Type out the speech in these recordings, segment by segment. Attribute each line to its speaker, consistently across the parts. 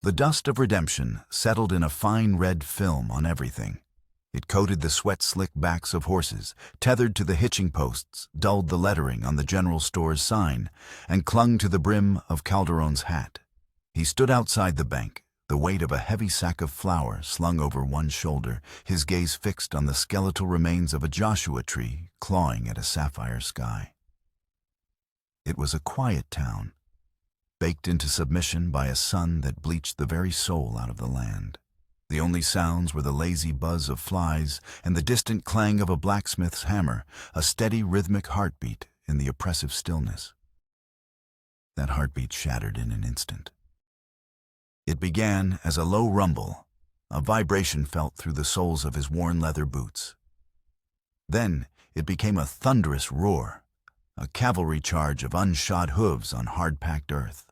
Speaker 1: The dust of redemption settled in a fine red film on everything. It coated the sweat-slick backs of horses, tethered to the hitching posts, dulled the lettering on the general store's sign, and clung to the brim of Calderon's hat. He stood outside the bank, the weight of a heavy sack of flour slung over one shoulder, his gaze fixed on the skeletal remains of a Joshua tree clawing at a sapphire sky. It was a quiet town, baked into submission by a sun that bleached the very soul out of the land. The only sounds were the lazy buzz of flies and the distant clang of a blacksmith's hammer, a steady rhythmic heartbeat in the oppressive stillness. That heartbeat shattered in an instant. It began as a low rumble, a vibration felt through the soles of his worn leather boots. Then it became a thunderous roar, a cavalry charge of unshod hooves on hard-packed earth.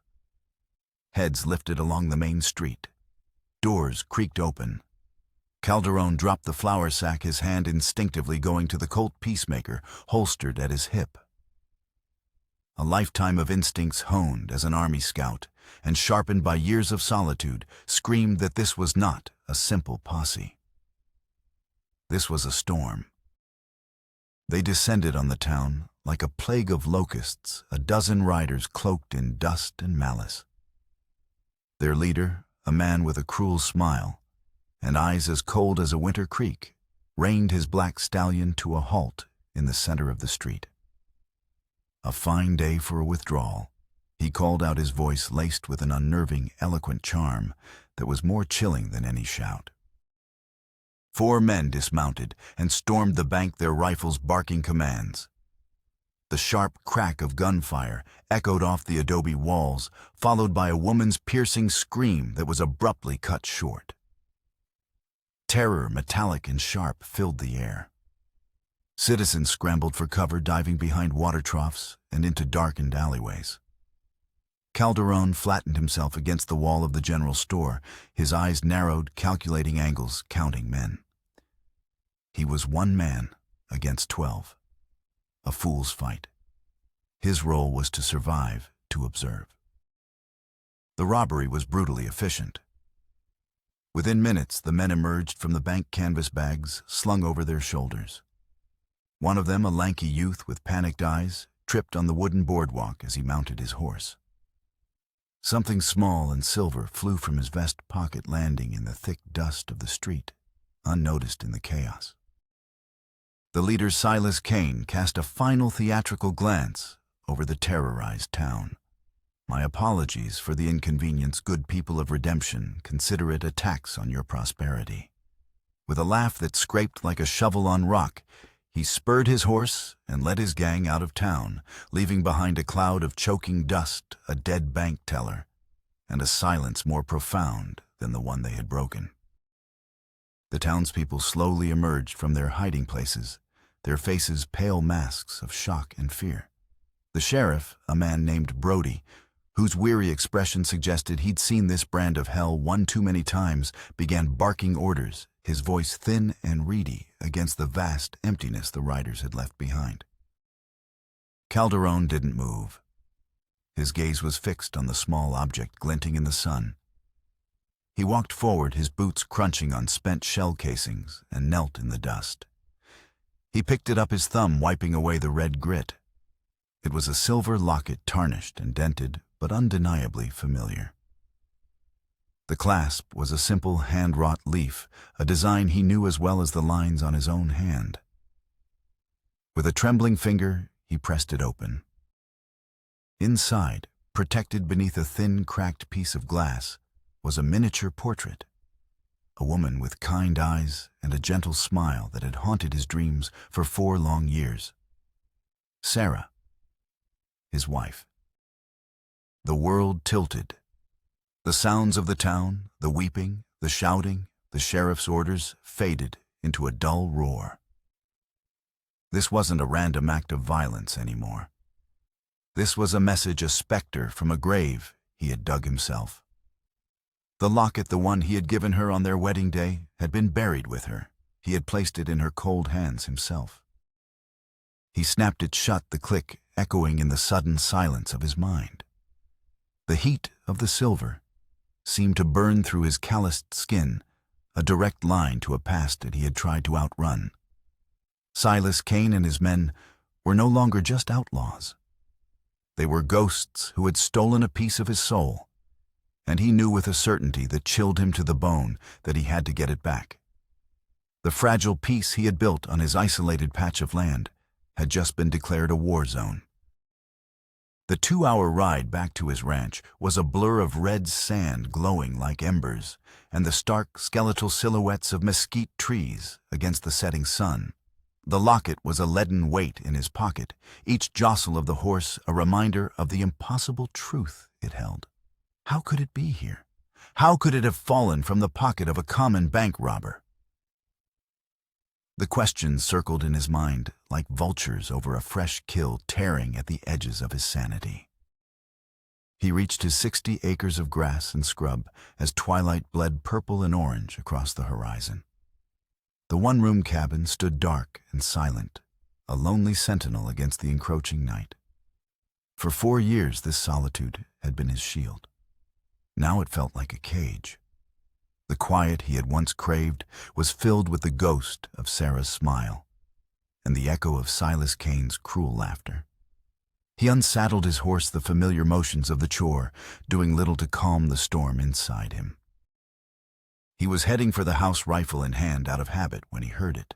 Speaker 1: Heads lifted along the main street. Doors creaked open. Calderon dropped the flour sack, his hand instinctively going to the Colt Peacemaker holstered at his hip. A lifetime of instincts honed as an army scout and sharpened by years of solitude screamed that this was not a simple posse. This was a storm. They descended on the town like a plague of locusts, a dozen riders cloaked in dust and malice. Their leader, a man with a cruel smile and eyes as cold as a winter creek, reined his black stallion to a halt in the center of the street. A fine day for a withdrawal, he called out, his voice laced with an unnerving, eloquent charm that was more chilling than any shout. 4 men dismounted and stormed the bank, their rifles barking commands. The sharp crack of gunfire echoed off the adobe walls, followed by a woman's piercing scream that was abruptly cut short. Terror, metallic and sharp, filled the air. Citizens scrambled for cover, diving behind water troughs and into darkened alleyways. Calderon flattened himself against the wall of the general store, his eyes narrowed, calculating angles, counting men. He was 1 man against 12. A fool's fight. His role was to survive, to observe. The robbery was brutally efficient. Within minutes, the men emerged from the bank, canvas bags slung over their shoulders. One of them, a lanky youth with panicked eyes, tripped on the wooden boardwalk as he mounted his horse. Something small and silver flew from his vest pocket, landing in the thick dust of the street, unnoticed in the chaos. The leader, Silas Kane, cast a final theatrical glance over the terrorized town. My apologies for the inconvenience, good people of redemption. Consider it a tax on your prosperity. With a laugh that scraped like a shovel on rock, he spurred his horse and led his gang out of town, leaving behind a cloud of choking dust, a dead bank teller, and a silence more profound than the one they had broken. The townspeople slowly emerged from their hiding places, their faces pale masks of shock and fear. The sheriff, a man named Brody, whose weary expression suggested he'd seen this brand of hell one too many times, began barking orders, his voice thin and reedy against the vast emptiness the riders had left behind. Calderon didn't move. His gaze was fixed on the small object glinting in the sun. He walked forward, his boots crunching on spent shell casings, and knelt in the dust. He picked it up, his thumb wiping away the red grit. It was a silver locket, tarnished and dented, but undeniably familiar. The clasp was a simple hand-wrought leaf, a design he knew as well as the lines on his own hand. With a trembling finger, he pressed it open. Inside, protected beneath a thin, cracked piece of glass, was a miniature portrait. A woman with kind eyes and a gentle smile that had haunted his dreams for 4 long years. Sarah, his wife. The world tilted. The sounds of the town, the weeping, the shouting, the sheriff's orders faded into a dull roar. This wasn't a random act of violence anymore. This was a message, a specter from a grave he had dug himself. The locket, the one he had given her on their wedding day, had been buried with her. He had placed it in her cold hands himself. He snapped it shut, the click echoing in the sudden silence of his mind. The heat of the silver, seemed to burn through his calloused skin, a direct line to a past that he had tried to outrun. Silas Kane and his men were no longer just outlaws. They were ghosts who had stolen a piece of his soul, and he knew with a certainty that chilled him to the bone that he had to get it back. The fragile peace he had built on his isolated patch of land had just been declared a war zone. The 2-hour ride back to his ranch was a blur of red sand glowing like embers and the stark skeletal silhouettes of mesquite trees against the setting sun. The locket was a leaden weight in his pocket, each jostle of the horse a reminder of the impossible truth it held. How could it be here? How could it have fallen from the pocket of a common bank robber? The questions circled in his mind like vultures over a fresh kill tearing at the edges of his sanity. He reached his 60 acres of grass and scrub as twilight bled purple and orange across the horizon. The one-room cabin stood dark and silent, a lonely sentinel against the encroaching night. For 4 years this solitude had been his shield. Now it felt like a cage. The quiet he had once craved was filled with the ghost of Sarah's smile and the echo of Silas Kane's cruel laughter. He unsaddled his horse, the familiar motions of the chore, doing little to calm the storm inside him. He was heading for the house, rifle in hand, out of habit, when he heard it.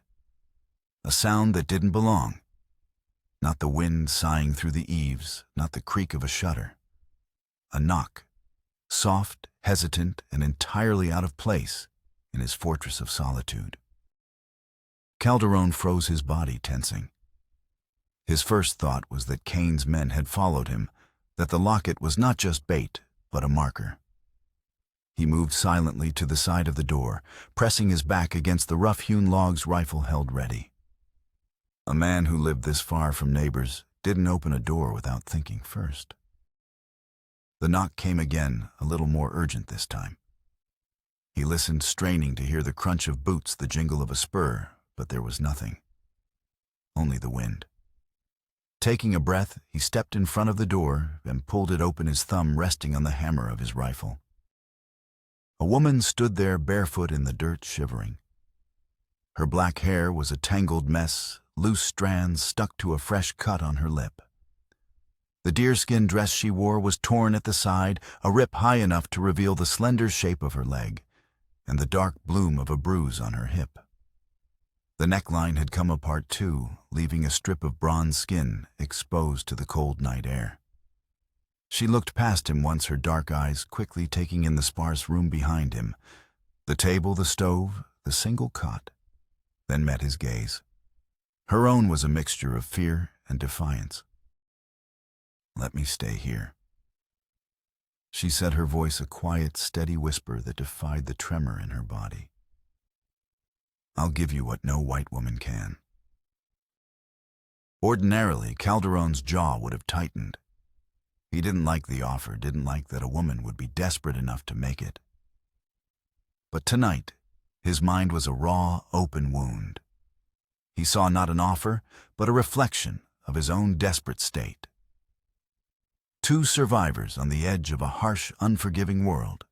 Speaker 1: A sound that didn't belong. Not the wind sighing through the eaves, not the creak of a shutter. A knock, soft, hesitant, and entirely out of place in his fortress of solitude. Calderon froze, his body tensing. His first thought was that Kane's men had followed him, that the locket was not just bait, but a marker. He moved silently to the side of the door, pressing his back against the rough-hewn logs, rifle held ready. A man who lived this far from neighbors didn't open a door without thinking first. The knock came again, a little more urgent this time. He listened, straining to hear the crunch of boots, the jingle of a spur, but there was nothing. Only the wind. Taking a breath, he stepped in front of the door and pulled it open, his thumb resting on the hammer of his rifle. A woman stood there, barefoot in the dirt, shivering. Her black hair was a tangled mess, loose strands stuck to a fresh cut on her lip. The deerskin dress she wore was torn at the side, a rip high enough to reveal the slender shape of her leg, and the dark bloom of a bruise on her hip. The neckline had come apart too, leaving a strip of bronze skin exposed to the cold night air. She looked past him once, her dark eyes quickly taking in the sparse room behind him, the table, the stove, the single cot, then met his gaze. Her own was a mixture of fear and defiance. "Let me stay here," she said, her voice a quiet, steady whisper that defied the tremor in her body. "I'll give you what no white woman can." Ordinarily, Calderon's jaw would have tightened. He didn't like the offer, didn't like that a woman would be desperate enough to make it. But tonight, his mind was a raw, open wound. He saw not an offer, but a reflection of his own desperate state. 2 survivors on the edge of a harsh, unforgiving world.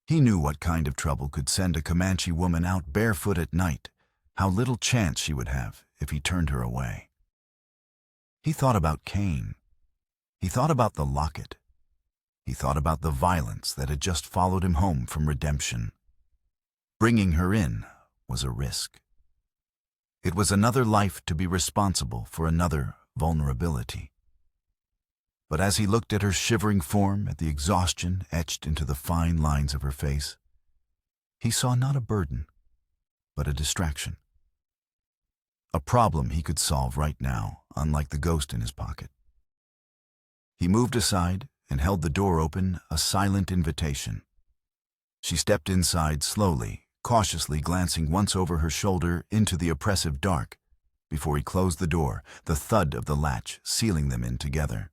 Speaker 1: He knew what kind of trouble could send a Comanche woman out barefoot at night, how little chance she would have if he turned her away. He thought about Kane. He thought about the locket. He thought about the violence that had just followed him home from redemption. Bringing her in was a risk. It was another life to be responsible for, another vulnerability. But as he looked at her shivering form, at the exhaustion etched into the fine lines of her face, he saw not a burden, but a distraction. A problem he could solve right now, unlike the ghost in his pocket. He moved aside and held the door open, a silent invitation. She stepped inside slowly, cautiously, glancing once over her shoulder into the oppressive dark before he closed the door, the thud of the latch sealing them in together.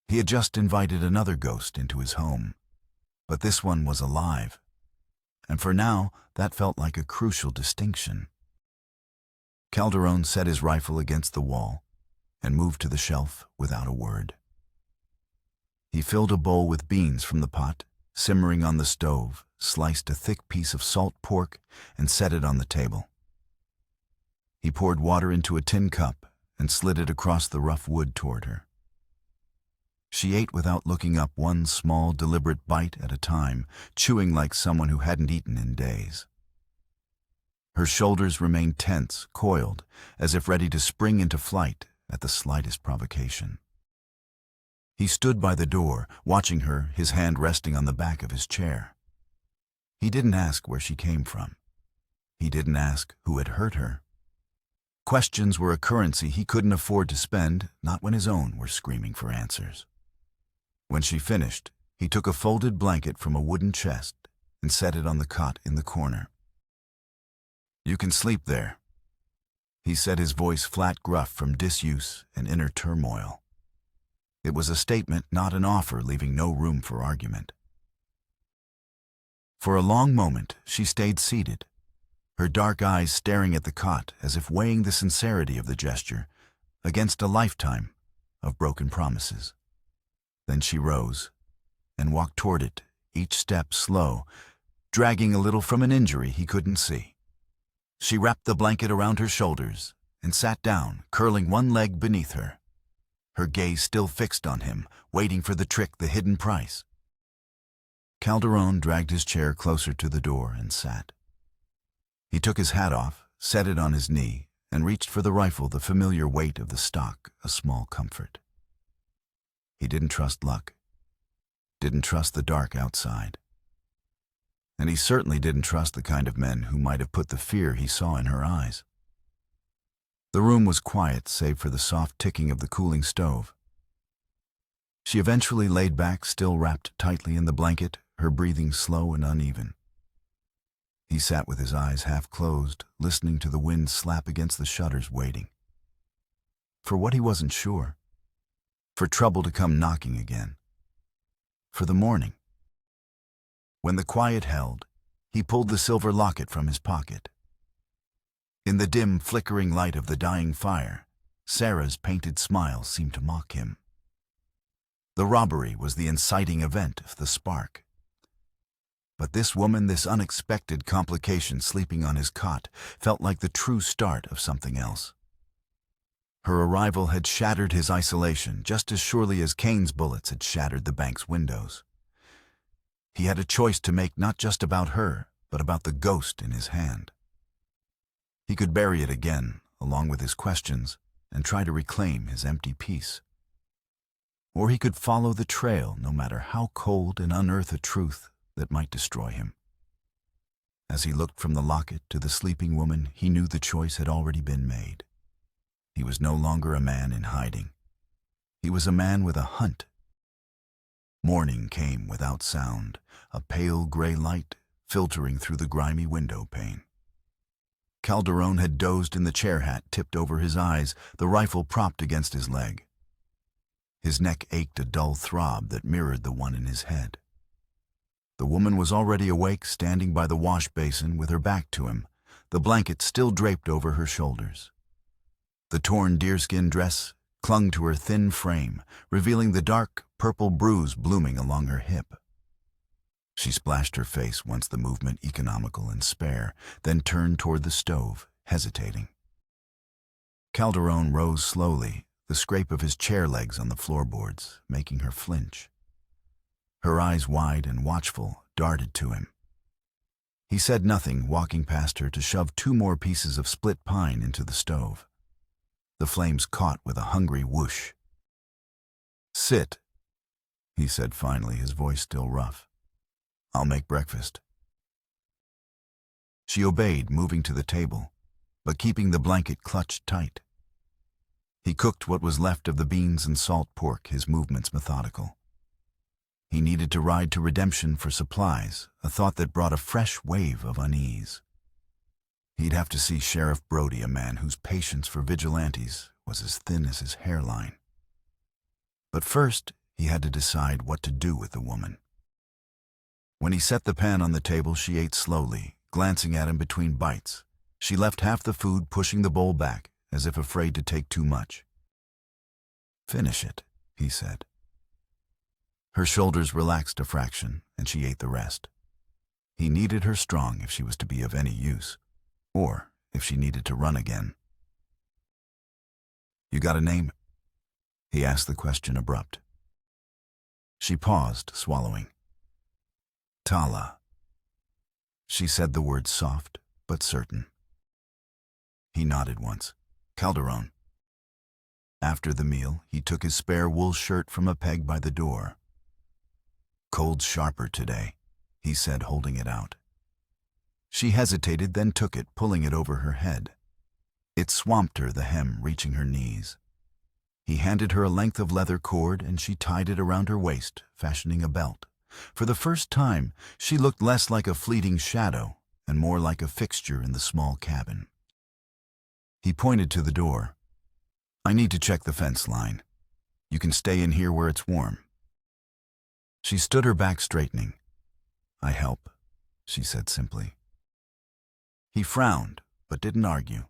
Speaker 1: He had just invited another ghost into his home, but this one was alive, and for now that felt like a crucial distinction. Calderon set his rifle against the wall and moved to the shelf without a word. He filled a bowl with beans from the pot simmering on the stove, sliced a thick piece of salt pork and set it on the table. He poured water into a tin cup and slid it across the rough wood toward her. She ate without looking up, one small, deliberate bite at a time, chewing like someone who hadn't eaten in days. Her shoulders remained tense, coiled, as if ready to spring into flight at the slightest provocation. He stood by the door, watching her, his hand resting on the back of his chair. He didn't ask where she came from. He didn't ask who had hurt her. Questions were a currency he couldn't afford to spend, not when his own were screaming for answers. When she finished, he took a folded blanket from a wooden chest and set it on the cot in the corner. "You can sleep there," he said, his voice flat, gruff from disuse and inner turmoil. It was a statement, not an offer, leaving no room for argument. For a long moment, she stayed seated, her dark eyes staring at the cot as if weighing the sincerity of the gesture against a lifetime of broken promises. Then she rose and walked toward it, each step slow, dragging a little from an injury he couldn't see. She wrapped the blanket around her shoulders and sat down, curling one leg beneath her, her gaze still fixed on him, waiting for the trick, the hidden price. Calderon dragged his chair closer to the door and sat. He took his hat off, set it on his knee, and reached for the rifle, the familiar weight of the stock, a small comfort. He didn't trust luck, didn't trust the dark outside. And he certainly didn't trust the kind of men who might have put the fear he saw in her eyes. The room was quiet, save for the soft ticking of the cooling stove. She eventually laid back, still wrapped tightly in the blanket, her breathing slow and uneven. He sat with his eyes half closed, listening to the wind slap against the shutters, waiting. For what he wasn't sure. For trouble to come knocking again. For the morning. When the quiet held, he pulled the silver locket from his pocket. In the dim, flickering light of the dying fire, Sarah's painted smile seemed to mock him. The robbery was the inciting event, the spark. But this woman, this unexpected complication sleeping on his cot, felt like the true start of something else. Her arrival had shattered his isolation just as surely as Cain's bullets had shattered the bank's windows. He had a choice to make, not just about her, but about the ghost in his hand. He could bury it again, along with his questions, and try to reclaim his empty peace. Or he could follow the trail, no matter how cold, and unearth a truth that might destroy him. As he looked from the locket to the sleeping woman, he knew the choice had already been made. He was no longer a man in hiding. He was a man with a hunt. Morning came without sound, a pale gray light filtering through the grimy window pane. Calderon had dozed in the chair, hat tipped over his eyes, the rifle propped against his leg. His neck ached, a dull throb that mirrored the one in his head. The woman was already awake, standing by the wash basin with her back to him, the blanket still draped over her shoulders. The torn deerskin dress clung to her thin frame, revealing the dark, purple bruise blooming along her hip. She splashed her face once, the movement economical and spare, then turned toward the stove, hesitating. Calderon rose slowly, the scrape of his chair legs on the floorboards making her flinch. Her eyes, wide and watchful, darted to him. He said nothing, walking past her to shove 2 more pieces of split pine into the stove. The flames caught with a hungry whoosh. "Sit," he said finally, his voice still rough. "I'll make breakfast." She obeyed, moving to the table, but keeping the blanket clutched tight. He cooked what was left of the beans and salt pork, his movements methodical. He needed to ride to Redemption for supplies, a thought that brought a fresh wave of unease. He'd have to see Sheriff Brody, a man whose patience for vigilantes was as thin as his hairline. But first, he had to decide what to do with the woman. When he set the pan on the table, she ate slowly, glancing at him between bites. She left half the food, pushing the bowl back, as if afraid to take too much. "Finish it," he said. Her shoulders relaxed a fraction, and she ate the rest. He needed her strong if she was to be of any use, or if she needed to run again. "You got a name?" He asked the question abrupt. She paused, swallowing. "Tala." She said the word soft, but certain. He nodded once. "Calderon." After the meal, he took his spare wool shirt from a peg by the door. "Cold sharper today," he said, holding it out. She hesitated, then took it, pulling it over her head. It swamped her, the hem reaching her knees. He handed her a length of leather cord, and she tied it around her waist, fashioning a belt. For the first time, she looked less like a fleeting shadow and more like a fixture in the small cabin. He pointed to the door. "I need to check the fence line. You can stay in here where it's warm." She stood, her back straightening. "I help," she said simply. He frowned, but didn't argue.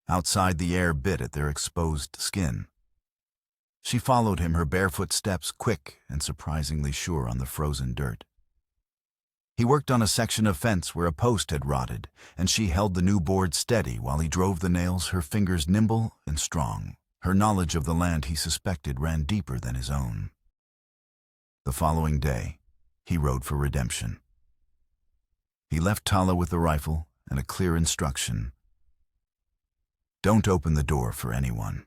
Speaker 1: Outside, the air bit at their exposed skin. She followed him, her barefoot steps quick and surprisingly sure on the frozen dirt. He worked on a section of fence where a post had rotted, and she held the new board steady while he drove the nails, her fingers nimble and strong. Her knowledge of the land, he suspected, ran deeper than his own. The following day, he rode for redemption. He left Tala with the rifle and a clear instruction: "Don't open the door for anyone."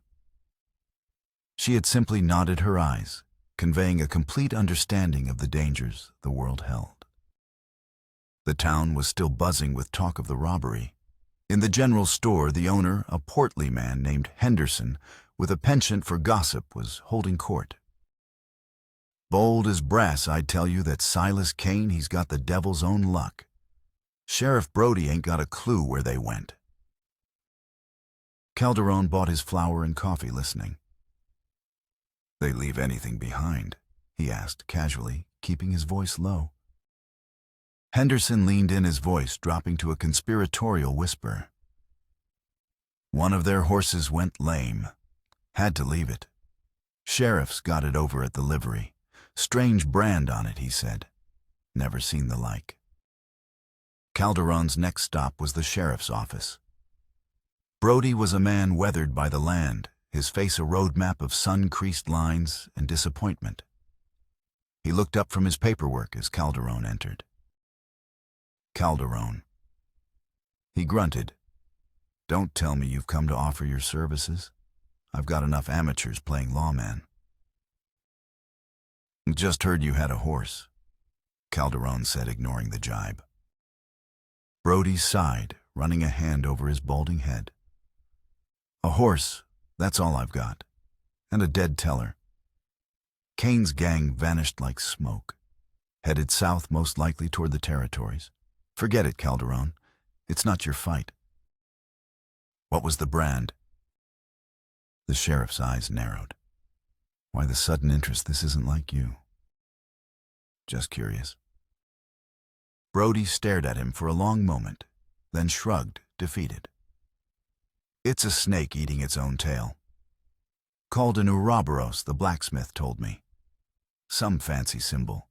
Speaker 1: She had simply nodded her eyes, conveying a complete understanding of the dangers the world held. The town was still buzzing with talk of the robbery. In the general store, the owner, a portly man named Henderson, with a penchant for gossip, was holding court. "Bold as brass, I'd tell you that Silas Kane, he's got the devil's own luck. Sheriff Brody ain't got a clue where they went." Calderon bought his flour and coffee, listening. "They leave anything behind?" he asked casually, keeping his voice low. Henderson leaned in, his voice dropping to a conspiratorial whisper. "One of their horses went lame. Had to leave it. Sheriff's got it over at the livery. Strange brand on it," he said. "Never seen the like." Calderon's next stop was the sheriff's office. Brody was a man weathered by the land, his face a roadmap of sun-creased lines and disappointment. He looked up from his paperwork as Calderon entered. "Calderon." He grunted. "Don't tell me you've come to offer your services. I've got enough amateurs playing lawman." "Just heard you had a horse," Calderon said, ignoring the jibe. Brody sighed, running a hand over his balding head. "A horse, that's all I've got. And a dead teller. Kane's gang vanished like smoke. Headed south, most likely toward the territories. Forget it, Calderon. It's not your fight." "What was the brand?" The sheriff's eyes narrowed. "Why the sudden interest? This isn't like you." "Just curious." Brody stared at him for a long moment, then shrugged, defeated. "It's a snake eating its own tail. Called an Ouroboros, the blacksmith told me. Some fancy symbol.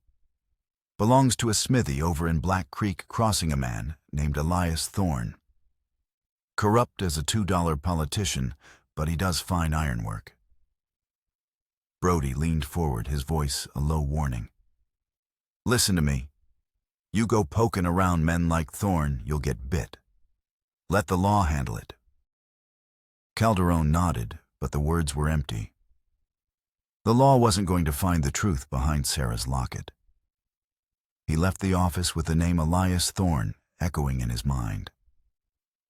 Speaker 1: Belongs to a smithy over in Black Creek, crossing a man named Elias Thorne. Corrupt as a $2 politician, but he does fine ironwork." Brody leaned forward, his voice a low warning. "Listen to me. You go poking around men like Thorne, you'll get bit. Let the law handle it." Calderon nodded, but the words were empty. The law wasn't going to find the truth behind Sarah's locket. He left the office with the name Elias Thorne echoing in his mind.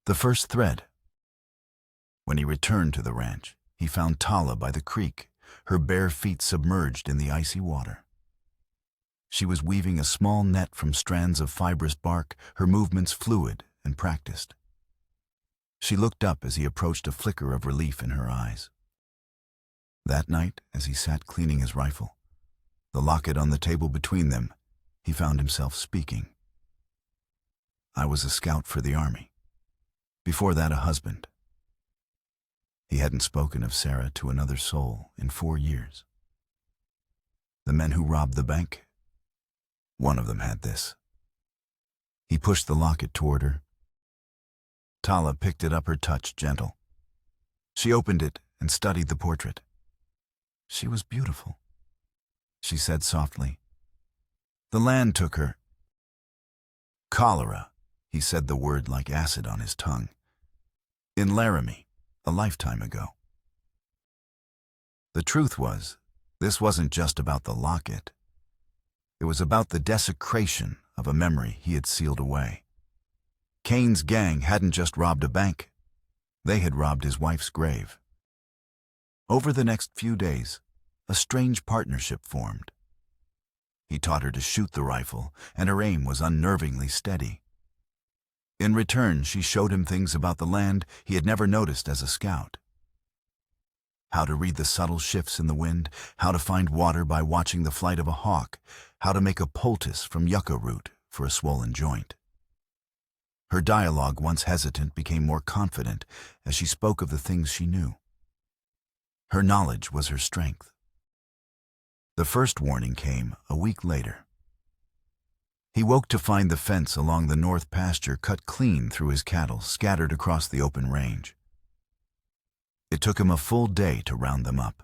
Speaker 1: The first thread. When he returned to the ranch, he found Tala by the creek, her bare feet submerged in the icy water. She was weaving a small net from strands of fibrous bark, her movements fluid and practiced. She looked up as he approached, a flicker of relief in her eyes. That night, as he sat cleaning his rifle, the locket on the table between them, he found himself speaking. "I was a scout for the army. Before that, a husband." He hadn't spoken of Sarah to another soul in 4 years. The men who robbed the bank? One of them had this. He pushed the locket toward her. Tala picked it up, her touch gentle. She opened it and studied the portrait. She was beautiful, she said softly. The land took her. Cholera, he said the word like acid on his tongue. In Laramie, a lifetime ago. The truth was, this wasn't just about the locket. It was about the desecration of a memory he had sealed away. Kane's gang hadn't just robbed a bank. They had robbed his wife's grave. Over the next few days, a strange partnership formed. He taught her to shoot the rifle, and her aim was unnervingly steady. In return, she showed him things about the land he had never noticed as a scout. How to read the subtle shifts in the wind, how to find water by watching the flight of a hawk, how to make a poultice from yucca root for a swollen joint. Her dialogue, once hesitant, became more confident as she spoke of the things she knew. Her knowledge was her strength. The first warning came a week later. He woke to find the fence along the north pasture cut clean through his cattle scattered across the open range. It took him a full day to round them up.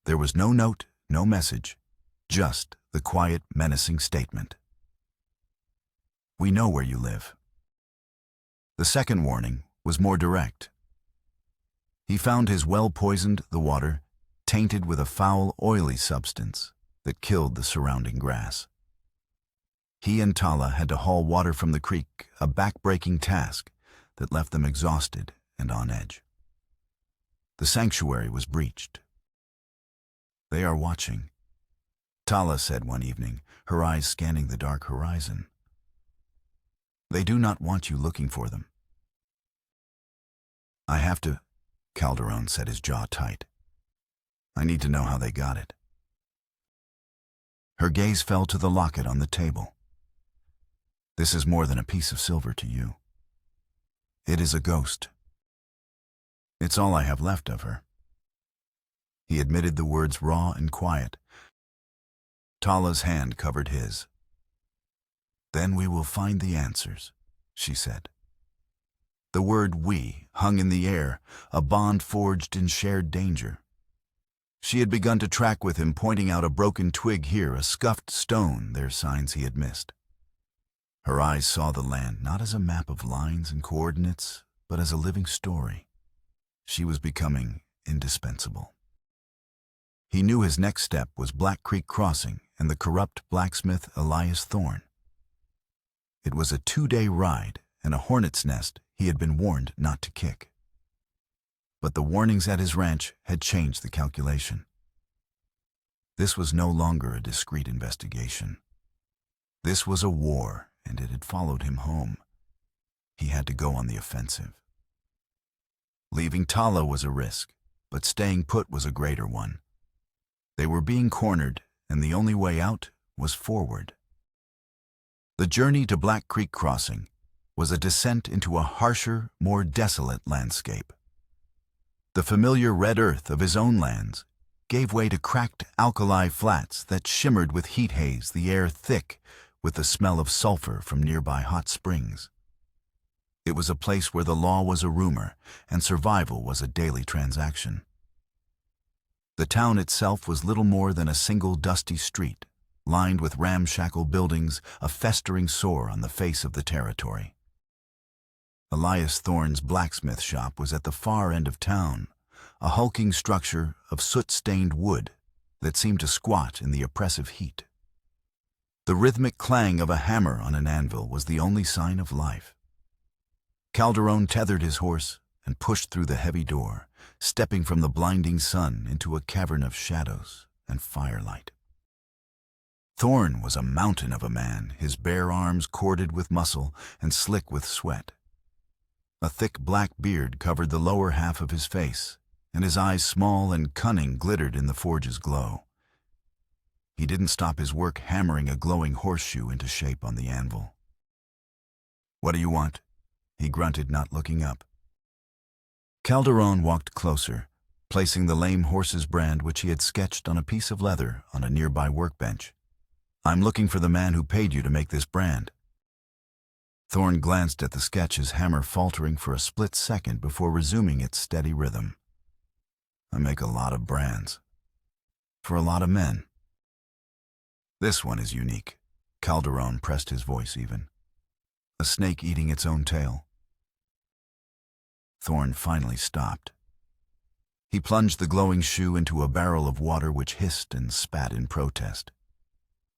Speaker 1: There was no note, no message, just the quiet, menacing statement. We know where you live. The second warning was more direct. He found his well poisoned the water, tainted with a foul, oily substance that killed the surrounding grass. He and Tala had to haul water from the creek, a back-breaking task that left them exhausted and on edge. The sanctuary was breached. They are watching, Tala said one evening, her eyes scanning the dark horizon. They do not want you looking for them. I have to, Calderon said, his jaw tight. I need to know how they got it. Her gaze fell to the locket on the table. This is more than a piece of silver to you. It is a ghost. It's all I have left of her. He admitted the words raw and quiet. Tala's hand covered his. Then we will find the answers, she said. The word we hung in the air, a bond forged in shared danger. She had begun to track with him, pointing out a broken twig here, a scuffed stone, their signs he had missed. Her eyes saw the land not as a map of lines and coordinates, but as a living story. She was becoming indispensable. He knew his next step was Black Creek Crossing and the corrupt blacksmith Elias Thorne. It was a 2-day ride and a hornet's nest he had been warned not to kick. But the warnings at his ranch had changed the calculation. This was no longer a discreet investigation. This was a war, and it had followed him home. He had to go on the offensive. Leaving Tala was a risk, but staying put was a greater one. They were being cornered, and the only way out was forward. The journey to Black Creek Crossing was a descent into a harsher, more desolate landscape. The familiar red earth of his own lands gave way to cracked alkali flats that shimmered with heat haze, the air thick with the smell of sulfur from nearby hot springs. It was a place where the law was a rumor and survival was a daily transaction. The town itself was little more than a single dusty street, lined with ramshackle buildings, a festering sore on the face of the territory. Elias Thorne's blacksmith shop was at the far end of town, a hulking structure of soot-stained wood that seemed to squat in the oppressive heat. The rhythmic clang of a hammer on an anvil was the only sign of life. Calderon tethered his horse and pushed through the heavy door, stepping from the blinding sun into a cavern of shadows and firelight. Thorne was a mountain of a man, his bare arms corded with muscle and slick with sweat. A thick black beard covered the lower half of his face, and his eyes, small and cunning, glittered in the forge's glow. He didn't stop his work hammering a glowing horseshoe into shape on the anvil. "What do you want?" he grunted, not looking up. Calderon walked closer, placing the lame horse's brand which he had sketched on a piece of leather on a nearby workbench. "I'm looking for the man who paid you to make this brand." Thorn glanced at the sketch, his hammer faltering for a split second before resuming its steady rhythm. "I make a lot of brands. For a lot of men. This one is unique." Calderon pressed his voice even. "A snake eating its own tail." Thorn finally stopped. He plunged the glowing shoe into a barrel of water which hissed and spat in protest.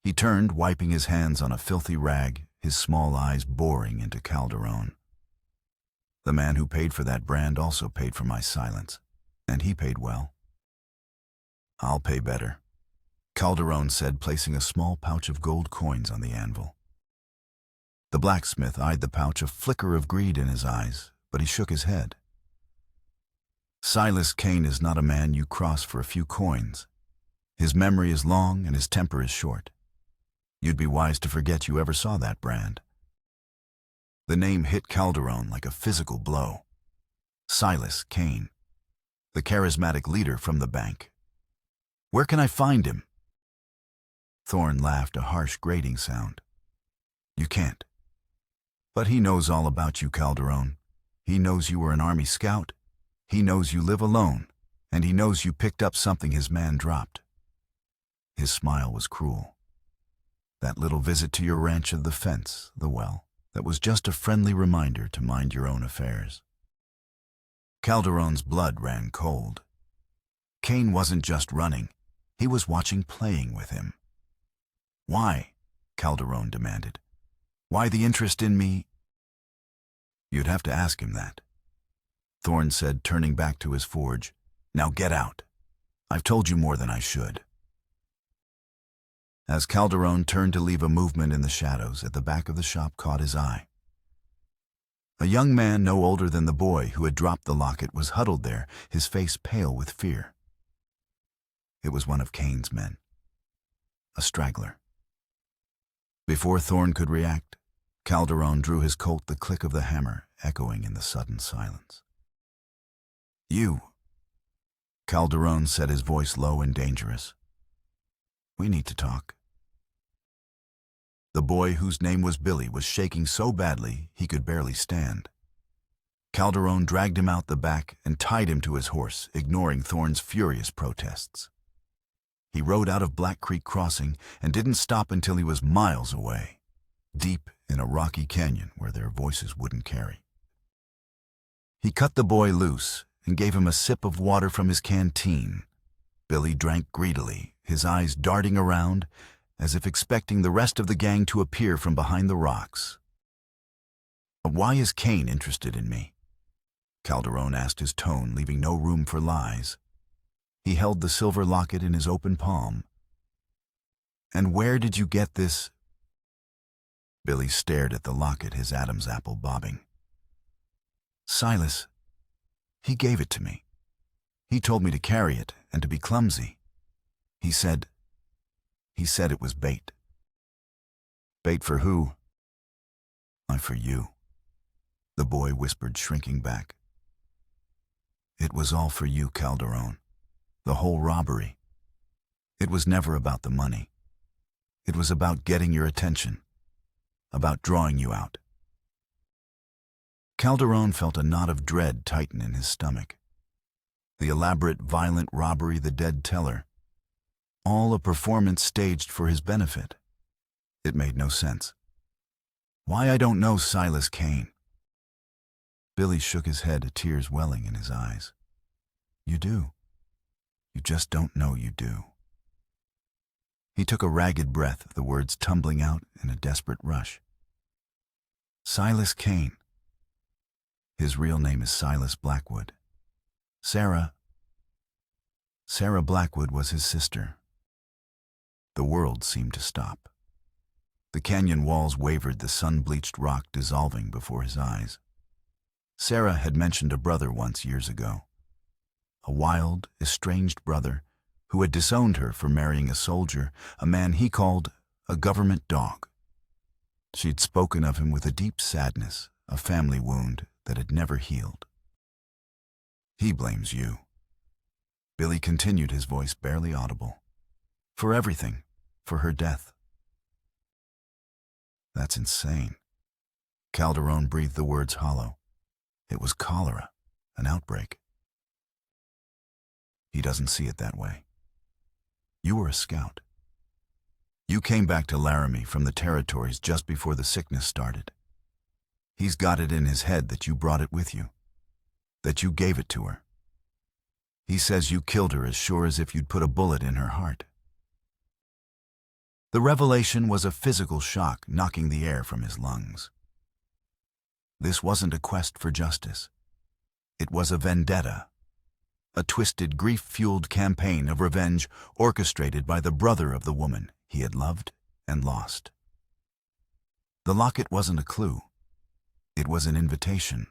Speaker 1: He turned, wiping his hands on a filthy rag, his small eyes boring into Calderon. "The man who paid for that brand also paid for my silence, and he paid well." "I'll pay better," Calderon said, placing a small pouch of gold coins on the anvil. The blacksmith eyed the pouch, a flicker of greed in his eyes, but he shook his head. "Silas Kane is not a man you cross for a few coins. His memory is long and his temper is short. You'd be wise to forget you ever saw that brand." The name hit Calderon like a physical blow. Silas Kane, the charismatic leader from the bank. "Where can I find him?" Thorn laughed, a harsh grating sound. "You can't. But he knows all about you, Calderon. He knows you were an army scout. He knows you live alone, and he knows you picked up something his man dropped." His smile was cruel. That little visit to your ranch of the fence, the well, that was just a friendly reminder to mind your own affairs. Calderon's blood ran cold. Kane wasn't just running. He was watching, playing with him. "Why?" Calderon demanded. "Why the interest in me?" "You'd have to ask him that," Thorn said, turning back to his forge. "Now get out. I've told you more than I should." As Calderon turned to leave, a movement in the shadows at the back of the shop caught his eye. A young man no older than the boy who had dropped the locket was huddled there, his face pale with fear. It was one of Kane's men, a straggler. Before Thorn could react, Calderon drew his Colt, the click of the hammer echoing in the sudden silence. "You," Calderon said, his voice low and dangerous. "We need to talk." The boy, whose name was Billy, was shaking so badly he could barely stand. Calderon dragged him out the back and tied him to his horse, ignoring Thorn's furious protests. He rode out of Black Creek Crossing and didn't stop until he was miles away, deep in a rocky canyon where their voices wouldn't carry. He cut the boy loose and gave him a sip of water from his canteen. Billy drank greedily, his eyes darting around as if expecting the rest of the gang to appear from behind the rocks. "Why is Kane interested in me?" Calderon asked, his tone leaving no room for lies. He held the silver locket in his open palm. "And where did you get this?" Billy stared at the locket, his Adam's apple bobbing. "Silas, he gave it to me. He told me to carry it and to be clumsy. He said it was bait." "Bait for who?" "I'm for you," the boy whispered, shrinking back. "It was all for you, Calderon. The whole robbery. It was never about the money. It was about getting your attention, about drawing you out." Calderon felt a knot of dread tighten in his stomach. The elaborate, violent robbery, the dead teller, all a performance staged for his benefit. It made no sense. "Why, I don't know Silas Kane." Billy shook his head, tears welling in his eyes. "You do. You just don't know you do." He took a ragged breath, the words tumbling out in a desperate rush. "Silas Kane. His real name is Silas Blackwood. Sarah Blackwood was his sister." The world seemed to stop. The canyon walls wavered, the sun-bleached rock dissolving before his eyes. Sarah had mentioned a brother once years ago. A wild, estranged brother who had disowned her for marrying a soldier, a man he called a government dog. She'd spoken of him with a deep sadness, a family wound that had never healed. "He blames you." Billy continued, his voice barely audible. For everything. For her death. That's insane. Calderon breathed the words hollow. It was cholera, an outbreak. He doesn't see it that way. You were a scout. You came back to Laramie from the territories just before the sickness started. He's got it in his head that you brought it with you, that you gave it to her. He says you killed her as sure as if you'd put a bullet in her heart. The revelation was a physical shock, knocking the air from his lungs. This wasn't a quest for justice. It was a vendetta, a twisted, grief-fueled campaign of revenge orchestrated by the brother of the woman he had loved and lost. The locket wasn't a clue. It was an invitation.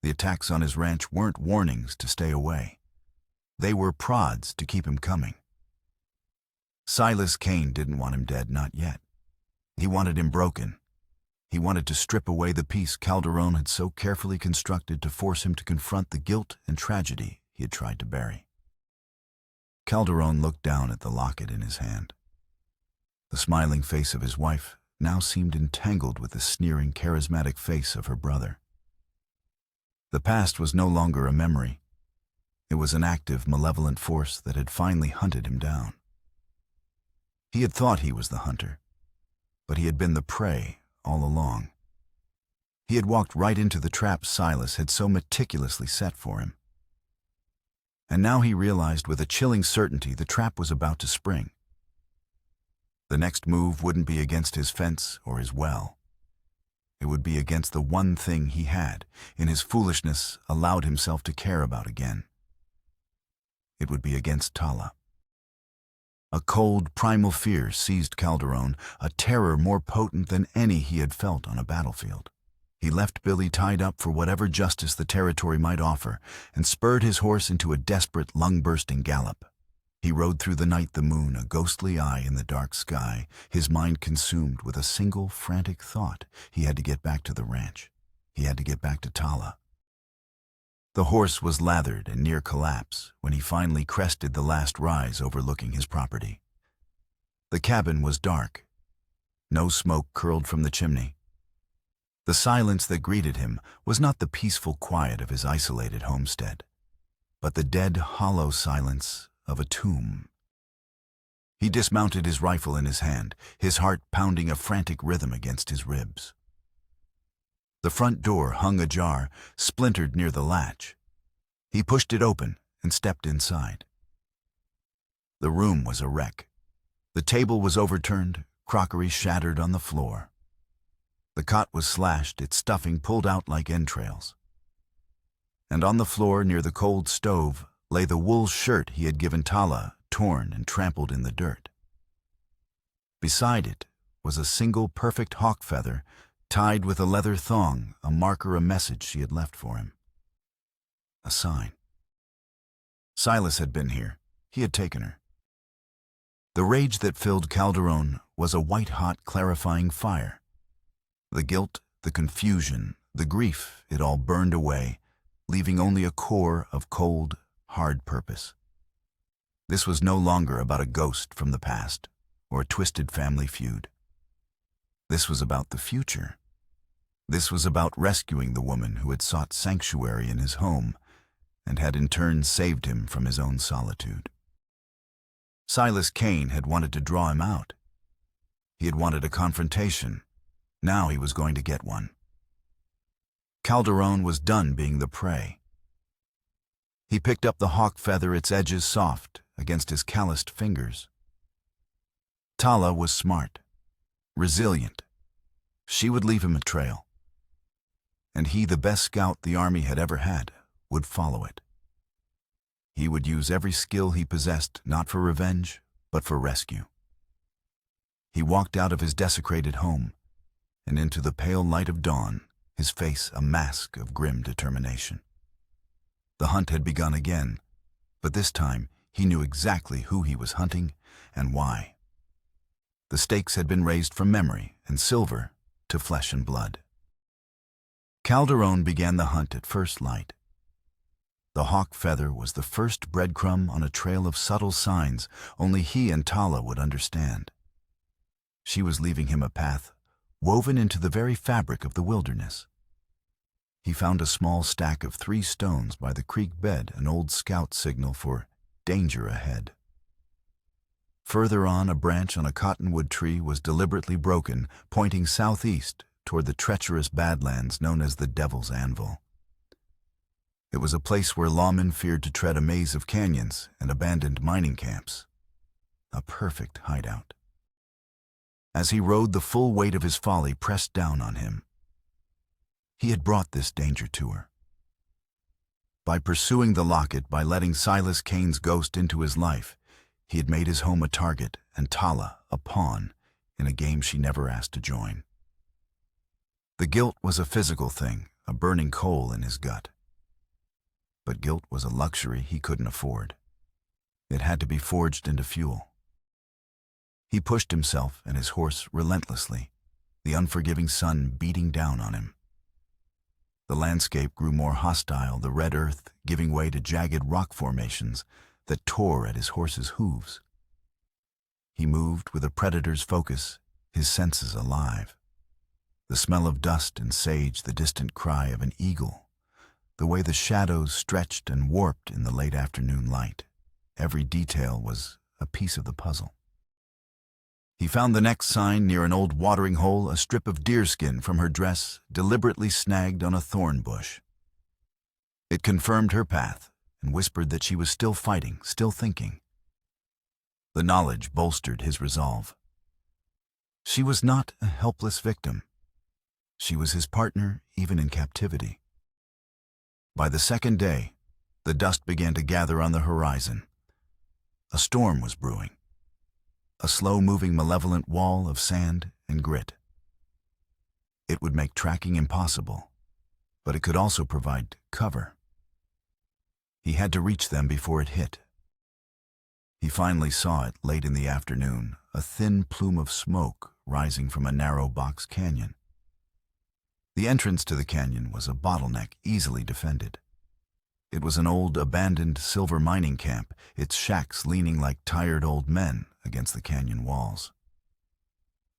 Speaker 1: The attacks on his ranch weren't warnings to stay away. They were prods to keep him coming. Silas Kane didn't want him dead, not yet. He wanted him broken. He wanted to strip away the peace Calderon had so carefully constructed to force him to confront the guilt and tragedy he had tried to bury. Calderon looked down at the locket in his hand. The smiling face of his wife now seemed entangled with the sneering, charismatic face of her brother. The past was no longer a memory. It was an active, malevolent force that had finally hunted him down. He had thought he was the hunter, but he had been the prey all along. He had walked right into the trap Silas had so meticulously set for him. And now he realized with a chilling certainty the trap was about to spring. The next move wouldn't be against his fence or his well. It would be against the one thing he had, in his foolishness, allowed himself to care about again. It would be against Tala. A cold, primal fear seized Calderon, a terror more potent than any he had felt on a battlefield. He left Billy tied up for whatever justice the territory might offer, and spurred his horse into a desperate, lung-bursting gallop. He rode through the night, the moon a ghostly eye in the dark sky, his mind consumed with a single frantic thought. He had to get back to the ranch. He had to get back to Tala. The horse was lathered and near collapse when he finally crested the last rise overlooking his property. The cabin was dark. No smoke curled from the chimney. The silence that greeted him was not the peaceful quiet of his isolated homestead, but the dead, hollow silence of a tomb. He dismounted, his rifle in his hand, his heart pounding a frantic rhythm against his ribs. The front door hung ajar, splintered near the latch. He pushed it open and stepped inside. The room was a wreck. The table was overturned, crockery shattered on the floor. The cot was slashed, its stuffing pulled out like entrails. And on the floor near the cold stove lay the wool shirt he had given Tala, torn and trampled in the dirt. Beside it was a single perfect hawk feather, tied with a leather thong, a marker, a message she had left for him. A sign. Silas had been here. He had taken her. The rage that filled Calderon was a white-hot, clarifying fire. The guilt, the confusion, the grief, it all burned away, leaving only a core of cold, hard purpose. This was no longer about a ghost from the past or a twisted family feud. This was about the future. This was about rescuing the woman who had sought sanctuary in his home and had in turn saved him from his own solitude. Silas Kane had wanted to draw him out. He had wanted a confrontation. Now he was going to get one. Calderon was done being the prey. He picked up the hawk feather, its edges soft against his calloused fingers. Tala was smart, resilient. She would leave him a trail. And he, the best scout the army had ever had, would follow it. He would use every skill he possessed, not for revenge, but for rescue. He walked out of his desecrated home and into the pale light of dawn, his face a mask of grim determination. The hunt had begun again, but this time he knew exactly who he was hunting and why. The stakes had been raised from memory and silver to flesh and blood. Calderon began the hunt at first light. The hawk feather was the first breadcrumb on a trail of subtle signs only he and Tala would understand. She was leaving him a path woven into the very fabric of the wilderness. He found a small stack of 3 stones by the creek bed, an old scout signal for danger ahead. Further on, a branch on a cottonwood tree was deliberately broken, pointing southeast toward the treacherous badlands known as the Devil's Anvil. It was a place where lawmen feared to tread a maze of canyons and abandoned mining camps. A perfect hideout. As he rode, the full weight of his folly pressed down on him. He had brought this danger to her. By pursuing the locket, by letting Silas Kane's ghost into his life, he had made his home a target and Tala a pawn in a game she never asked to join. The guilt was a physical thing, a burning coal in his gut. But guilt was a luxury he couldn't afford. It had to be forged into fuel. He pushed himself and his horse relentlessly, the unforgiving sun beating down on him. The landscape grew more hostile, the red earth giving way to jagged rock formations that tore at his horse's hooves. He moved with a predator's focus, his senses alive. The smell of dust and sage, the distant cry of an eagle, the way the shadows stretched and warped in the late afternoon light. Every detail was a piece of the puzzle. He found the next sign near an old watering hole, a strip of deerskin from her dress deliberately snagged on a thorn bush. It confirmed her path and whispered that she was still fighting, still thinking. The knowledge bolstered his resolve. She was not a helpless victim. She was his partner even in captivity. By the second day, the dust began to gather on the horizon. A storm was brewing. A slow-moving, malevolent wall of sand and grit. It would make tracking impossible, but it could also provide cover. He had to reach them before it hit. He finally saw it late in the afternoon, a thin plume of smoke rising from a narrow box canyon. The entrance to the canyon was a bottleneck easily defended. It was an old, abandoned silver mining camp, its shacks leaning like tired old men against the canyon walls.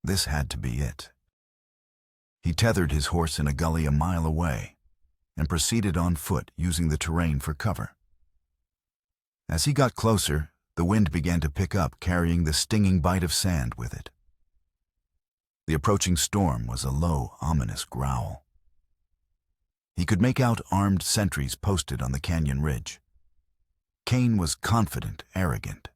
Speaker 1: This had to be it. He tethered his horse in a gully a mile away and proceeded on foot, using the terrain for cover. As he got closer, the wind began to pick up, carrying the stinging bite of sand with it. The approaching storm was a low, ominous growl. He could make out armed sentries posted on the canyon ridge. Kane was confident, arrogant.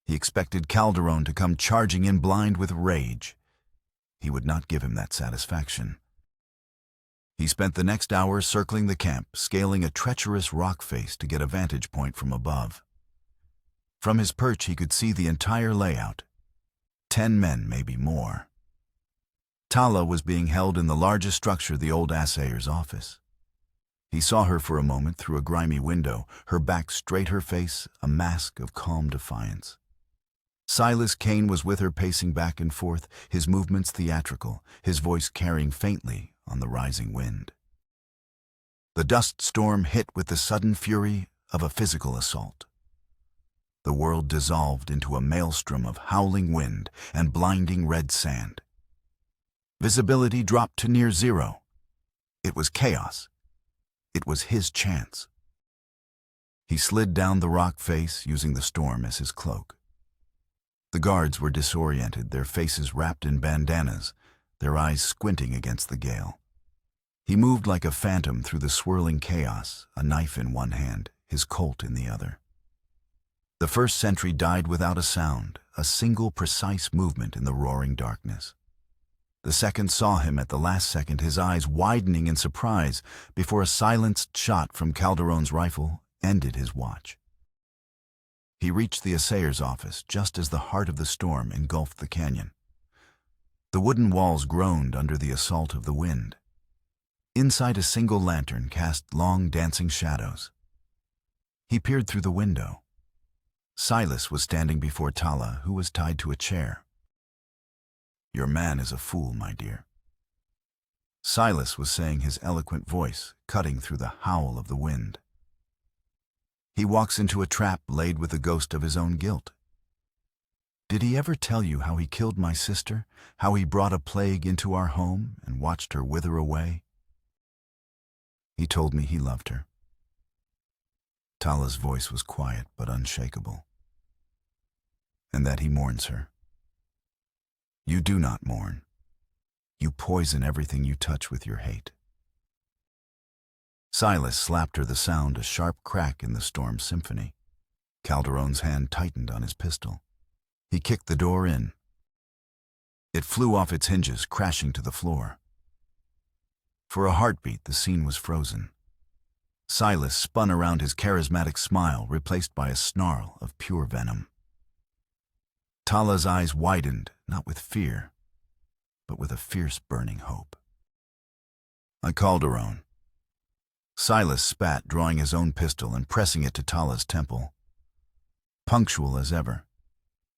Speaker 1: He expected Calderon to come charging in blind with rage. He would not give him that satisfaction. He spent the next hour circling the camp, scaling a treacherous rock face to get a vantage point from above. From his perch he could see the entire layout. 10 men, maybe more. Tala was being held in the largest structure, the old assayer's office. He saw her for a moment through a grimy window, her back straight, her face a mask of calm defiance. Silas Kane was with her, pacing back and forth, his movements theatrical, his voice carrying faintly on the rising wind. The dust storm hit with the sudden fury of a physical assault. The world dissolved into a maelstrom of howling wind and blinding red sand. Visibility dropped to near zero. It was chaos. It was his chance. He slid down the rock face, using the storm as his cloak. The guards were disoriented, their faces wrapped in bandanas, their eyes squinting against the gale. He moved like a phantom through the swirling chaos, a knife in one hand, his Colt in the other. The first sentry died without a sound, a single precise movement in the roaring darkness. The second saw him at the last second, his eyes widening in surprise before a silenced shot from Calderon's rifle ended his watch. He reached the assayer's office just as the heart of the storm engulfed the canyon. The wooden walls groaned under the assault of the wind. Inside, a single lantern cast long dancing shadows. He peered through the window. Silas was standing before Tala, who was tied to a chair. "Your man is a fool, my dear." Silas was saying, his eloquent voice cutting through the howl of the wind. He walks into a trap laid with the ghost of his own guilt. Did he ever tell you how he killed my sister, how he brought a plague into our home and watched her wither away? He told me he loved her. Tala's voice was quiet but unshakable. And that he mourns her. You do not mourn. You poison everything you touch with your hate. Silas slapped her, the sound a sharp crack in the storm symphony. Calderon's hand tightened on his pistol. He kicked the door in. It flew off its hinges, crashing to the floor. For a heartbeat, the scene was frozen. Silas spun around, his charismatic smile replaced by a snarl of pure venom. Tala's eyes widened, not with fear, but with a fierce burning hope. Calderon. Silas spat, drawing his own pistol and pressing it to Tala's temple. Punctual as ever.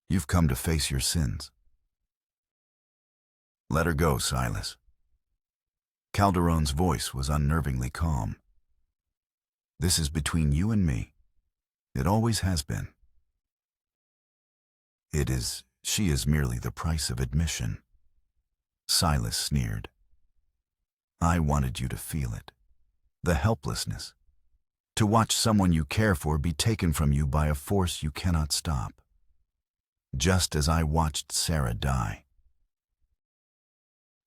Speaker 1: You've come to face your sins. Let her go, Silas. Calderon's voice was unnervingly calm. This is between you and me. It always has been. She is merely the price of admission. Silas sneered. I wanted you to feel it. The helplessness. To watch someone you care for be taken from you by a force you cannot stop. Just as I watched Sarah die.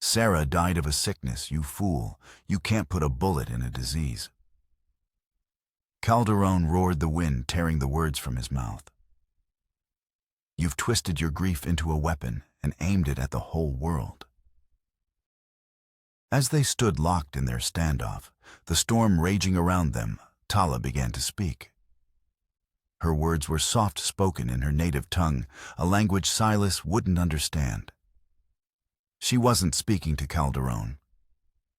Speaker 1: Sarah died of a sickness, you fool. You can't put a bullet in a disease. Calderon roared, the wind tearing the words from his mouth. You've twisted your grief into a weapon and aimed it at the whole world. As they stood locked in their standoff, the storm raging around them, Tala began to speak. Her words were soft-spoken in her native tongue, a language Silas wouldn't understand. She wasn't speaking to Calderon.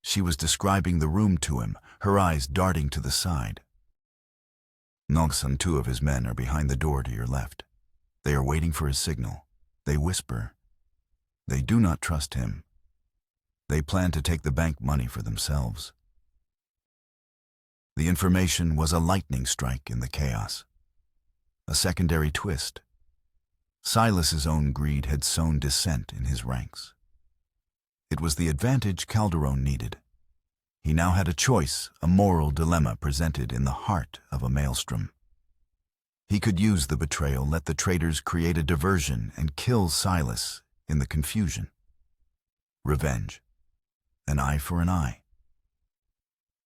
Speaker 1: She was describing the room to him, her eyes darting to the side. Nox and 2 of his men are behind the door to your left. They are waiting for his signal. They whisper. They do not trust him. They plan to take the bank money for themselves. The information was a lightning strike in the chaos. A secondary twist. Silas's own greed had sown dissent in his ranks. It was the advantage Calderon needed. He now had a choice, a moral dilemma presented in the heart of a maelstrom. He could use the betrayal, let the traitors create a diversion, and kill Silas in the confusion. Revenge. An eye for an eye.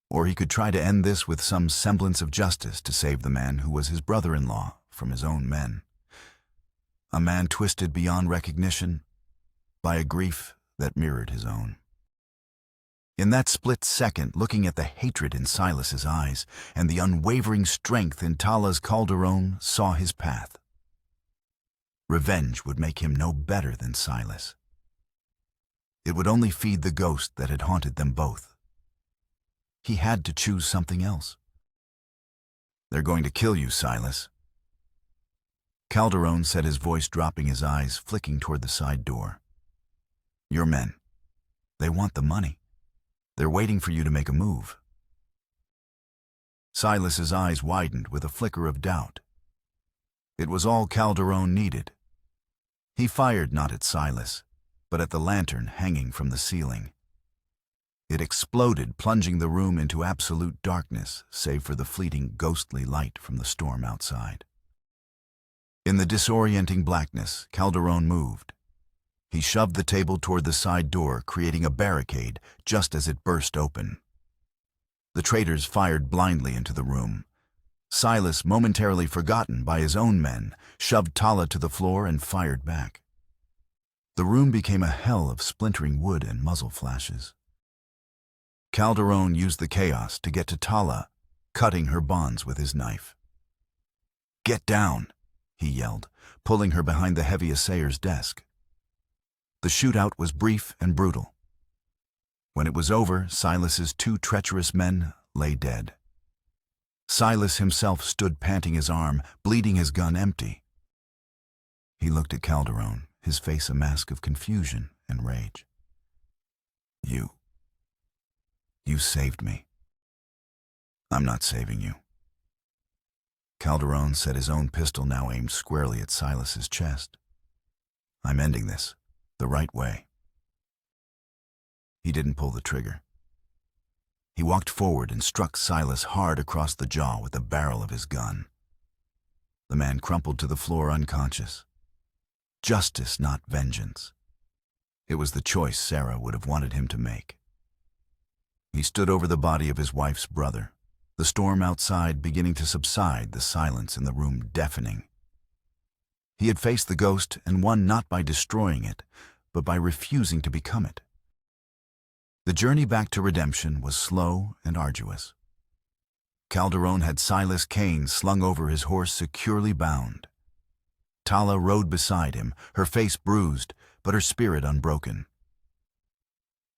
Speaker 1: Or he could try to end this with some semblance of justice to save the man who was his brother-in-law from his own men. A man twisted beyond recognition by a grief that mirrored his own. In that split second, looking at the hatred in Silas's eyes and the unwavering strength in Tala's, Calderon saw his path. Revenge would make him no better than Silas. It would only feed the ghost that had haunted them both. He had to choose something else. They're going to kill you, Silas. Calderon said, his voice dropping, his eyes flicking toward the side door. Your men. They want the money. They're waiting for you to make a move. Silas's eyes widened with a flicker of doubt. It was all Calderon needed. He fired not at Silas, but at the lantern hanging from the ceiling. It exploded, plunging the room into absolute darkness, save for the fleeting, ghostly light from the storm outside. In the disorienting blackness, Calderon moved. He shoved the table toward the side door, creating a barricade just as it burst open. The traitors fired blindly into the room. Silas, momentarily forgotten by his own men, shoved Tala to the floor and fired back. The room became a hell of splintering wood and muzzle flashes. Calderon used the chaos to get to Tala, cutting her bonds with his knife. "Get down," he yelled, pulling her behind the heavy assayer's desk. The shootout was brief and brutal. When it was over, Silas's 2 treacherous men lay dead. Silas himself stood panting, his arm, bleeding, his gun empty. He looked at Calderon, his face a mask of confusion and rage. You saved me. I'm not saving you. Calderon said, his own pistol now aimed squarely at Silas's chest. "I'm ending this, the right way." He didn't pull the trigger. He walked forward and struck Silas hard across the jaw with the barrel of his gun. The man crumpled to the floor unconscious. Justice, not vengeance. It was the choice Sarah would have wanted him to make. He stood over the body of his wife's brother, the storm outside beginning to subside, the silence in the room deafening. He had faced the ghost and won not by destroying it, but by refusing to become it. The journey back to redemption was slow and arduous. Calderon had Silas Kane slung over his horse, securely bound. Tala rode beside him, her face bruised, but her spirit unbroken.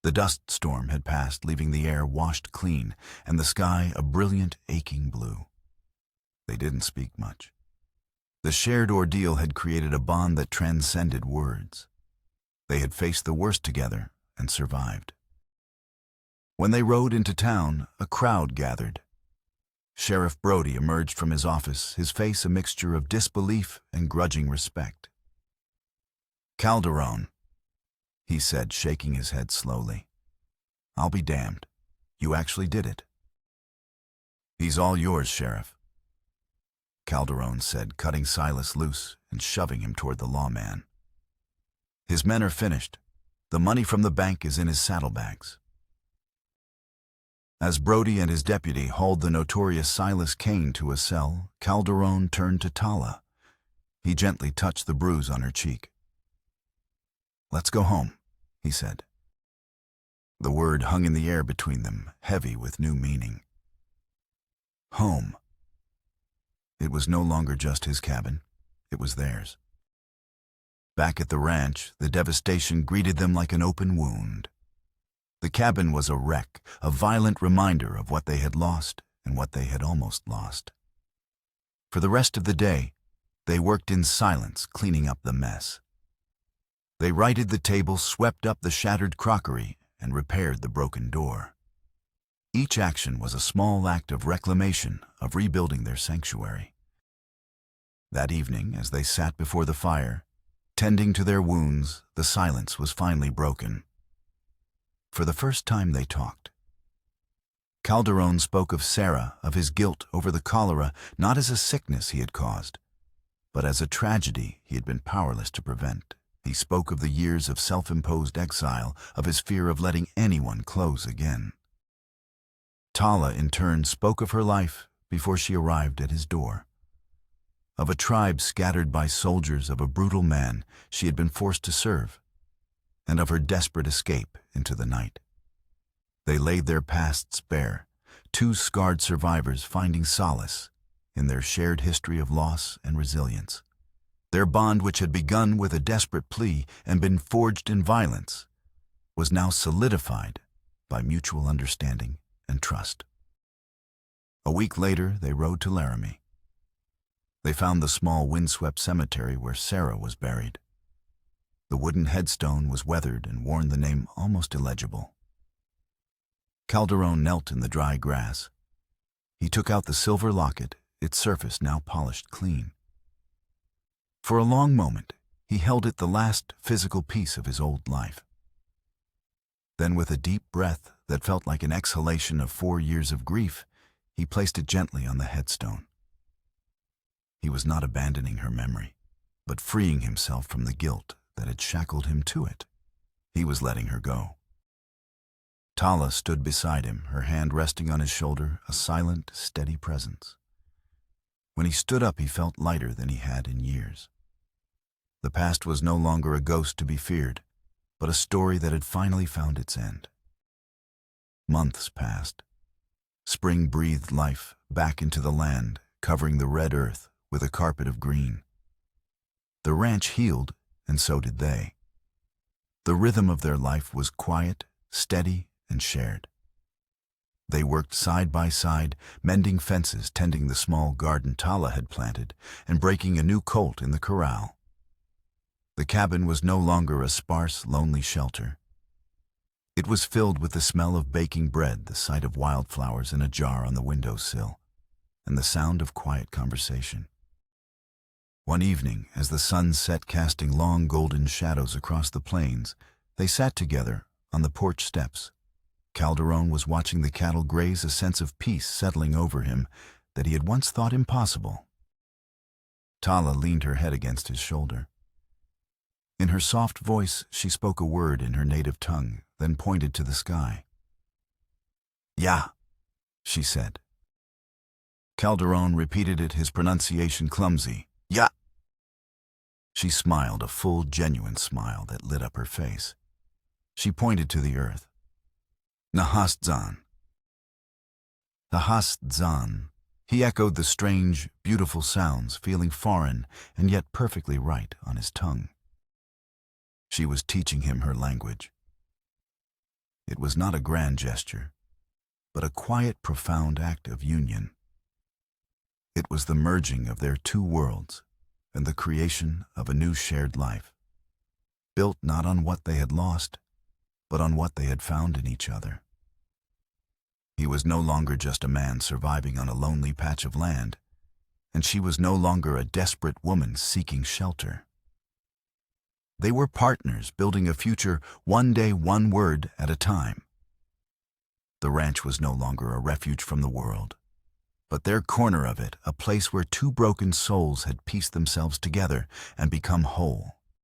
Speaker 1: The dust storm had passed, leaving the air washed clean, and the sky a brilliant, aching blue. They didn't speak much. The shared ordeal had created a bond that transcended words. They had faced the worst together and survived. When they rode into town, a crowd gathered. Sheriff Brody emerged from his office, his face a mixture of disbelief and grudging respect. "Calderon," he said, shaking his head slowly. "I'll be damned. You actually did it." "He's all yours, Sheriff," Calderon said, cutting Silas loose and shoving him toward the lawman. "His men are finished. The money from the bank is in his saddlebags." As Brody and his deputy hauled the notorious Silas Kane to a cell, Calderon turned to Tala. He gently touched the bruise on her cheek. "Let's go home," he said. The word hung in the air between them, heavy with new meaning. Home. It was no longer just his cabin. It was theirs. Back at the ranch, the devastation greeted them like an open wound. The cabin was a wreck, a violent reminder of what they had lost and what they had almost lost. For the rest of the day, they worked in silence, cleaning up the mess. They righted the table, swept up the shattered crockery, and repaired the broken door. Each action was a small act of reclamation, of rebuilding their sanctuary. That evening, as they sat before the fire, tending to their wounds, the silence was finally broken. For the first time they talked. Calderon spoke of Sarah, of his guilt over the cholera, not as a sickness he had caused, but as a tragedy he had been powerless to prevent. He spoke of the years of self-imposed exile, of his fear of letting anyone close again. Tala, in turn, spoke of her life before she arrived at his door. Of a tribe scattered by soldiers of a brutal man she had been forced to serve, and of her desperate escape into the night. They laid their pasts bare, two scarred survivors finding solace in their shared history of loss and resilience. Their bond, which had begun with a desperate plea and been forged in violence, was now solidified by mutual understanding and trust. A week later, they rode to Laramie. They found the small windswept cemetery where Sarah was buried. The wooden headstone was weathered and worn, the name almost illegible. Calderon knelt in the dry grass. He took out the silver locket, its surface now polished clean. For a long moment, he held it, the last physical piece of his old life. Then, with a deep breath that felt like an exhalation of 4 years of grief, he placed it gently on the headstone. He was not abandoning her memory, but freeing himself from the guilt that had shackled him to it. He was letting her go. Tala stood beside him, her hand resting on his shoulder, a silent, steady presence. When he stood up, he felt lighter than he had in years. The past was no longer a ghost to be feared, but a story that had finally found its end. Months passed. Spring breathed life back into the land, covering the red earth with a carpet of green. The ranch healed, and so did they. The rhythm of their life was quiet, steady, and shared. They worked side by side, mending fences, tending the small garden Tala had planted, and breaking a new colt in the corral. The cabin was no longer a sparse, lonely shelter. It was filled with the smell of baking bread, the sight of wildflowers in a jar on the windowsill, and the sound of quiet conversation. One evening, as the sun set casting long golden shadows across the plains, they sat together on the porch steps. Calderon was watching the cattle graze, a sense of peace settling over him that he had once thought impossible. Tala leaned her head against his shoulder. In her soft voice, she spoke a word in her native tongue, then pointed to the sky. "Ya," she said. Calderon repeated it, his pronunciation clumsy. "Ya." She smiled, a full, genuine smile that lit up her face. She pointed to the earth. "Nahastzan." Nahastzan. He echoed the strange, beautiful sounds, feeling foreign and yet perfectly right on his tongue. She was teaching him her language. It was not a grand gesture, but a quiet, profound act of union. It was the merging of their two worlds and the creation of a new shared life, built not on what they had lost, but on what they had found in each other. He was no longer just a man surviving on a lonely patch of land, and she was no longer a desperate woman seeking shelter. They were partners building a future, one day, one word at a time. The ranch was no longer a refuge from the world, but their corner of it, a place where two broken souls had pieced themselves together and become whole.